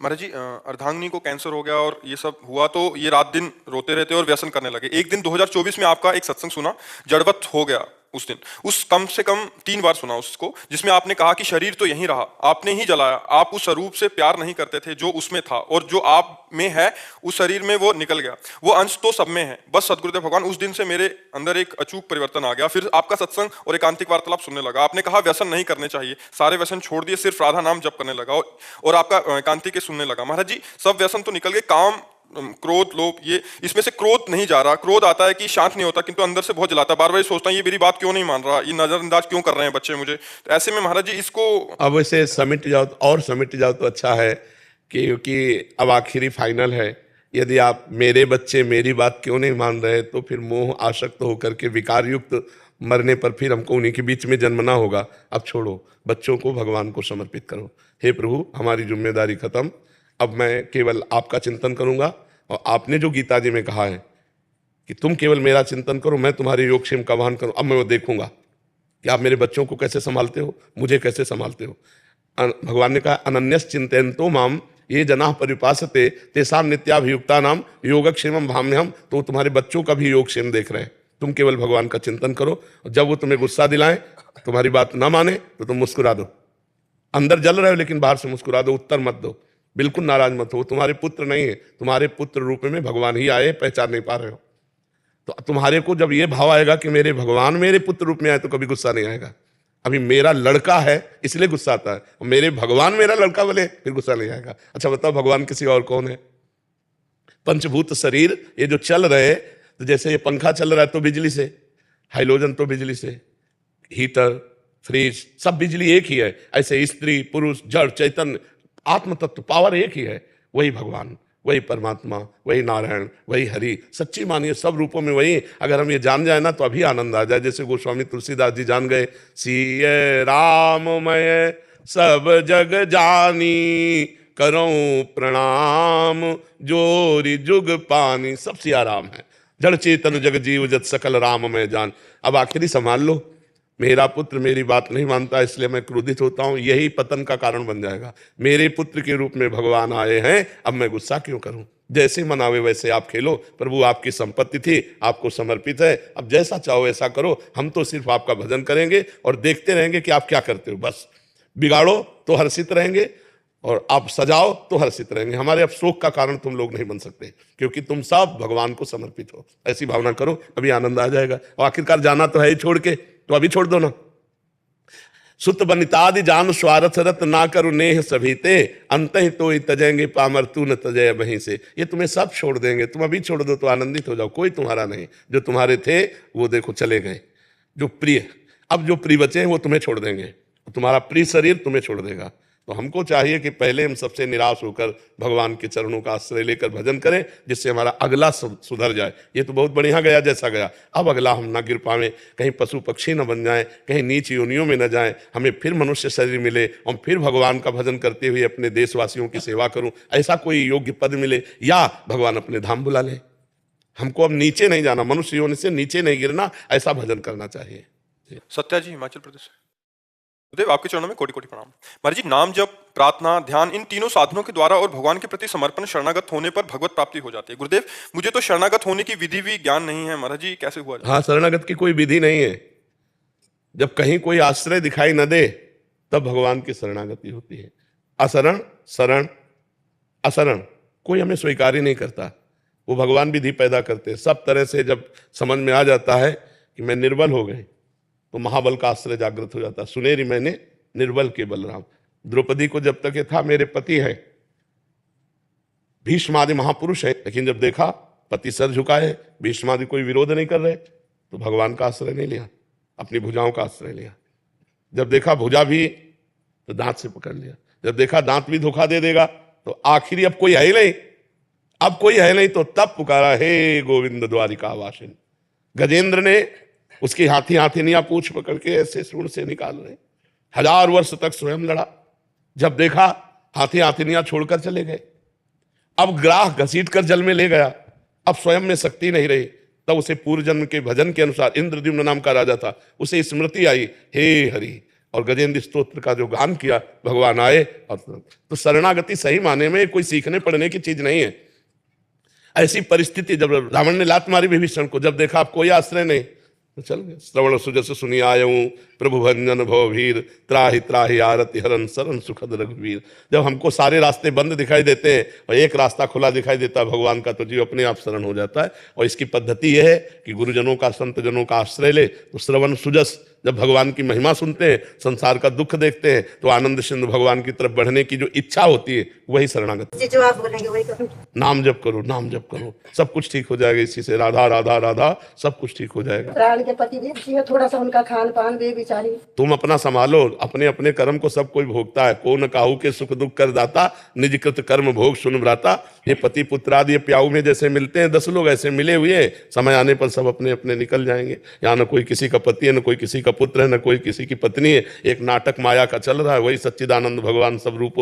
महाराज जी अर्धांगिनी को कैंसर हो गया और ये सब हुआ तो ये रात दिन रोते रहते और व्यसन करने लगे। एक दिन 2024 में आपका एक सत्संग सुना, जड़वत हो गया उस दिन। उस कम से कम 3 बार सुना उसको, जिसमें आपने कहा कि शरीर तो यहीं रहा, आपने ही जलाया, आप उस स्वरूप से प्यार नहीं करते थे जो उसमें था, और जो आप में है उस शरीर में वो निकल गया। वो अंश तो सब में है, बस सदगुरुदेव भगवान। उस दिन से मेरे अंदर एक अचूक परिवर्तन आ गया। फिर आपका सत्संग और एकांतिक वार्तालाप सुनने लगा। आपने कहा व्यसन नहीं करने चाहिए, सारे व्यसन छोड़ दिए, सिर्फ राधा नाम जप करने लगा और आपका एकांतिक के सुनने लगा। महाराज जी सब व्यसन तो निकल गए, काम क्रोध लोभ, ये इसमें से क्रोध नहीं जा रहा। क्रोध आता है कि शांत नहीं होता, किंतु अंदर से बहुत जलाता है। बार बार सोचता हूँ ये मेरी बात क्यों नहीं मान रहा, ये नजरअंदाज क्यों कर रहे हैं बच्चे मुझे। तो ऐसे में महाराज जी इसको अब इसे समिट जाओ और समिट जाओ तो अच्छा है, क्योंकि अब आखिरी फाइनल है। यदि आप मेरे बच्चे मेरी बात क्यों नहीं मान रहे, तो फिर मोह आसक्त होकर के विकार युक्त मरने पर फिर हमको उन्हीं के बीच में जन्मना होगा। अब छोड़ो, बच्चों को भगवान को समर्पित करो। हे प्रभु, हमारी जिम्मेदारी खत्म, अब मैं केवल आपका चिंतन करूंगा। और आपने जो गीता जी में कहा है कि तुम केवल मेरा चिंतन करो, मैं तुम्हारे योगक्षेम का वाहन करूं, अब मैं वो देखूंगा कि आप मेरे बच्चों को कैसे संभालते हो, मुझे कैसे संभालते हो। भगवान ने कहा अनन्यस चिंतयन्तो माम ये जनाः परिपासते तेषां नित्याभियुक्ता नाम योगक्षेमम भाम्यहम्। तो तुम्हारे बच्चों का भी योगक्षेम देख रहे हैं। तुम केवल भगवान का चिंतन करो, और जब वो तुम्हें गुस्सा दिलाएं, तुम्हारी बात ना माने, तो तुम मुस्कुरा दो। अंदर जल रहे हो लेकिन बाहर से मुस्कुरा दो, उत्तर मत दो, बिल्कुल नाराज मत हो। तुम्हारे पुत्र नहीं है, तुम्हारे पुत्र रूप में भगवान ही आए, पहचान नहीं पा रहे हो। तो तुम्हारे को जब ये भाव आएगा कि मेरे भगवान मेरे पुत्र रूप में आए, तो कभी गुस्सा नहीं आएगा। अभी मेरा लड़का है इसलिए गुस्सा आता है, और मेरे भगवान मेरा लड़का बोले फिर गुस्सा नहीं आएगा। अच्छा बताओ, भगवान किसी और कौन है? पंचभूत शरीर ये जो चल रहे, तो जैसे ये पंखा चल रहा है तो बिजली से, हाइड्रोजन तो बिजली से, हीटर फ्रिज सब बिजली एक ही है। ऐसे स्त्री पुरुष जड़ चैतन्य आत्म तत्व पावर एक ही है। वही भगवान, वही परमात्मा, वही नारायण, वही हरि। सच्ची मानिए सब रूपों में वही। अगर हम ये जान जाए ना तो अभी आनंद आ जाए। जैसे गोस्वामी तुलसीदास जी जान गए, सिय राम मैं सब जग जानी, करो प्रणाम जोरी जुग पानी। सब सिया राम है। जड़ चेतन जग जीव जत सकल राम मैं जान। अब आखिरी संभाल लो, मेरा पुत्र मेरी बात नहीं मानता इसलिए मैं क्रोधित होता हूं, यही पतन का कारण बन जाएगा। मेरे पुत्र के रूप में भगवान आए हैं, अब मैं गुस्सा क्यों करूं? जैसे मनावे वैसे आप खेलो, प्रभु आपकी संपत्ति थी, आपको समर्पित है, अब जैसा चाहो ऐसा करो। हम तो सिर्फ आपका भजन करेंगे और देखते रहेंगे कि आप क्या करते हो। बस बिगाड़ो तो हर्षित रहेंगे, और आप सजाओ तो हर्षित रहेंगे। हमारे अब शोक का कारण तुम लोग नहीं बन सकते, क्योंकि तुम सब भगवान को समर्पित हो। ऐसी भावना करो, अभी आनंद आ जाएगा। और आखिरकार जाना तो है ही छोड़ के, तो अभी छोड़ दो ना। सुत बनितादि जान स्वार्थ रत ना करो नेह सभीते, अंत ही तो तजेंगे पामर तू न तजय वहीं से। ये तुम्हें सब छोड़ देंगे, तुम अभी छोड़ दो तो आनंदित हो जाओ। कोई तुम्हारा नहीं, जो तुम्हारे थे वो देखो चले गए। जो प्रिय, अब जो प्रिय बचे हैं वो तुम्हें छोड़ देंगे, तुम्हारा प्रिय शरीर तुम्हें छोड़ देगा। तो हमको चाहिए कि पहले हम सबसे निराश होकर भगवान के चरणों का आश्रय लेकर भजन करें, जिससे हमारा अगला सुधर जाए। ये तो बहुत बढ़िया गया जैसा गया, अब अगला हम ना गिर पावे, कहीं पशु पक्षी न बन जाएं, कहीं नीच योनियों में न जाएं, हमें फिर मनुष्य शरीर मिले और फिर भगवान का भजन करते हुए अपने देशवासियों की सेवा करूं। ऐसा कोई योग्य पद मिले, या भगवान अपने धाम बुला ले। हमको अब नीचे नहीं जाना, मनुष्य योनि से नीचे नहीं गिरना, ऐसा भजन करना चाहिए। सत्या जी हिमाचल प्रदेश। गुरुदेव आपके चरणों में कोटि कोटि प्रणाम। महाराज जी नाम जप प्रार्थना ध्यान इन तीनों साधनों के द्वारा और भगवान के प्रति समर्पण शरणागत होने पर भगवत प्राप्ति हो जाती है। गुरुदेव मुझे तो शरणागत होने की विधि भी ज्ञान नहीं है, महाराज जी कैसे हुआ जाए? हाँ, शरणागत की कोई विधि नहीं है। जब कहीं कोई आश्रय दिखाई न दे तब भगवान की शरणागति होती है। असरण शरण असरण कोई हमें स्वीकार ही नहीं करता, वो भगवान विधि पैदा करते। सब तरह से जब समझ में आ जाता है कि मैं निर्बल हो गए, तो महाबल का आश्रय जागृत हो जाता। सुनेरी मैंने निर्बल के बलराम। द्रौपदी को जब तक ये था मेरे पति है, भीष्मादि महापुरुष है, लेकिन जब देखा पति सर झुकाए, भीष्मादि कोई विरोध नहीं कर रहे, तो भगवान का आश्रय नहीं लिया, अपनी भुजाओं का आश्रय लिया। जब देखा भुजा भी, तो दांत से पकड़ लिया। जब देखा दांत भी धोखा दे देगा, तो आखिरी अब कोई है ही नहीं, अब कोई है नहीं, तो तब पुकारा हे गोविंद द्वारिका वासिन। गजेंद्र ने उसकी हाथी हाथीनियां पूछ पकड़ के ऐसे सूंड से निकाल रहे। 1000 वर्ष तक स्वयं लड़ा। जब देखा हाथी हाथीनियां छोड़कर चले गए, अब ग्राह घसीट कर जल में ले गया, अब स्वयं में शक्ति नहीं रही। तब उसे पूर्व जन्म के भजन के अनुसार, इंद्रद्युम्न नाम का राजा था, उसे स्मृति आई, हे हरि, और गजेंद्र स्तोत्र का जो गान किया, भगवान आए। और तो शरणागति सही माने में कोई सीखने पढ़ने की चीज नहीं है। ऐसी परिस्थिति जब रावण ने लात मारी विभीषण को, जब देखा आप कोई आश्रय नहीं, तो चल गए। श्रवण सुजस सुनी आयऊं, प्रभु भंजन भवभीर, त्राहि त्राहि आरति हरन सरन सुखद रघुवीर। जब हमको सारे रास्ते बंद दिखाई देते हैं और एक रास्ता खुला दिखाई देता है भगवान का, तो जीव अपने आप शरण हो जाता है। और इसकी पद्धति यह है कि गुरुजनों का, संतजनों का आश्रय ले। तो श्रवण सुजस, जब भगवान की महिमा सुनते हैं, संसार का दुख देखते हैं, तो आनंद सिंधु भगवान की तरफ बढ़ने की जो इच्छा होती है, वही शरणागति। जो आप बोलेंगे वही करूं। नाम जप करो, नाम जप करो, सब कुछ ठीक हो जाएगा। इसी से राधा राधा राधा सब कुछ ठीक हो जाएगा। प्राण के पति भी है, थोड़ा सा उनका खान पान भी बेचारी। तुम अपना संभालो, अपने अपने कर्म को सब कोई भोगता है। को न काहू के सुख दुख कर दाता, निज कृत कर्म भोग सुन भ्राता। ये पति पुत्र आदि ये प्याऊ में जैसे मिलते हैं 10 लोग, ऐसे मिले हुए हैं। समय आने पर सब अपने अपने निकल जाएंगे। यहाँ न कोई किसी का पति है, न कोई किसी का पुत्र है, न कोई किसी की पत्नी है। एक नाटक माया का चल रहा है, वही सच्चिदानंद भगवान सब रूपों